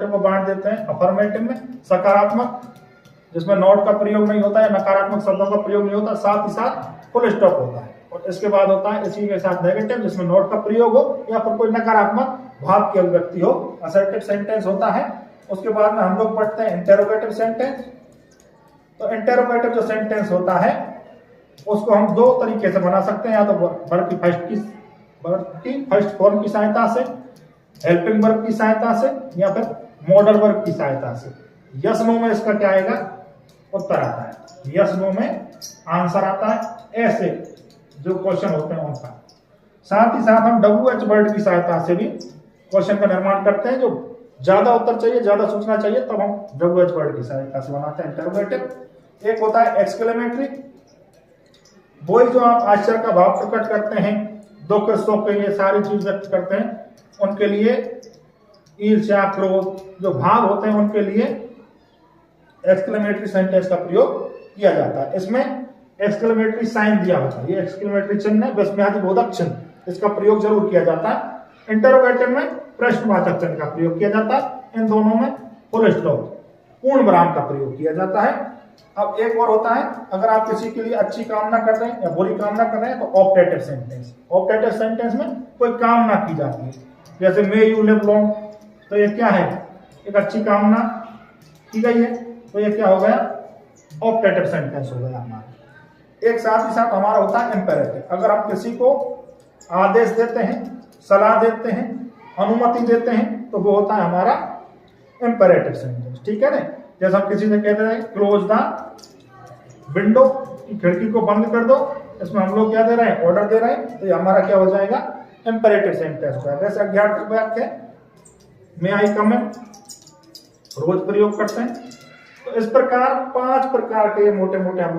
को बांट देते हैं अफर्मेटिव में, सकारात्मक जिसमें नॉट का प्रयोग नहीं होता है, नकारात्मक शब्दों का प्रयोग नहीं होता, साथ ही साथ फुल स्टॉप होता है। और इसके बाद होता है इसी के साथ नेगेटिव जिसमें नॉट का प्रयोग हो या फिर कोई नकारात्मक भाव की अभिव्यक्ति हो, असर्टिव सेंटेंस होता है। उसके बाद में हम लोग पढ़ते हैं इंटेरोगेटिव सेंटेंस। तो इंटेरोगेटिव जो सेंटेंस होता है उसको हम दो तरीके से बना सकते हैं, या तो वर्ब की फर्स्ट फॉर्म की सहायता से, हेल्पिंग वर्ब की सहायता से, या फिर मॉडल वर्ब की सहायता से। यस नो में इसका क्या आएगा, उत्तर आता है। यस नो में आंसर आता है, ऐसे जो क्वेश्चन होते हैं उनका। साथ ही साथ हम WH वर्ड की सहायता से भी क्वेश्चन का निर्माण करते हैं। जो ज्यादा उत्तर चाहिए, ज्यादा सूचना चाहिए, तब हम WH वर्ड की सहायता से बनाते हैं इंटरोगेटिव। एक होता है एक्सक्लेमेटरी, वही जो आप आश्चर्य का भाव प्रकट करते हैं, दुख सुख ये सारी चीज व्यक्त करते हैं, उनके लिए ईर्ष्या क्रोध जो भाव होते हैं उनके लिए एक्सक्लेमेटरी सेंटेंस का प्रयोग किया जाता है। इसमें एक्सक्लेमेटरी साइन दिया होता है, ये एक्सक्लेमेटरी चिन्ह है, विस्मयादिबोधक चिन्ह, इसका प्रयोग जरूर किया जाता है। इंटरोगेटिव में प्रश्नवाचक चिन्ह का प्रयोग किया जाता है। इन दोनों में फुल स्टॉप पूर्ण विराम का प्रयोग किया जाता है। अब एक और होता है, अगर आप किसी के लिए अच्छी कामना कर रहे हैं या बुरी कामना कर रहे हैं तो ऑप्टेटिव सेंटेंस। ऑप्टेटिव सेंटेंस में कोई कामना की जाती है, जैसे मे यू लिव लॉन्ग, तो ये क्या है, एक अच्छी कामना की गई है, तो ये क्या हो गया, ऑप्टेटिव सेंटेंस हो गया हमारा। एक साथ ही साथ हमारा होता है इंपेरेटिव। अगर आप किसी को आदेश देते हैं, सलाह देते हैं, अनुमति देते हैं, तो वो होता है हमारा इंपेरेटिव सेंटेंस, ठीक है ना। जैसे हम किसी से कहते हैं क्लोज द विंडो, खिड़की को बंद कर दो, इसमें हम लोग क्या दे रहे हैं, ऑर्डर दे रहे हैं, तो ये हमारा क्या हो जाएगा, इंपेरेटिव सेंटेंस होगा। जैसे अज्ञात वाक्य मे आई कम इन, रोज प्रयोग करते हैं। तो इस प्रकार 5 प्रकार के मोटे मोटे हम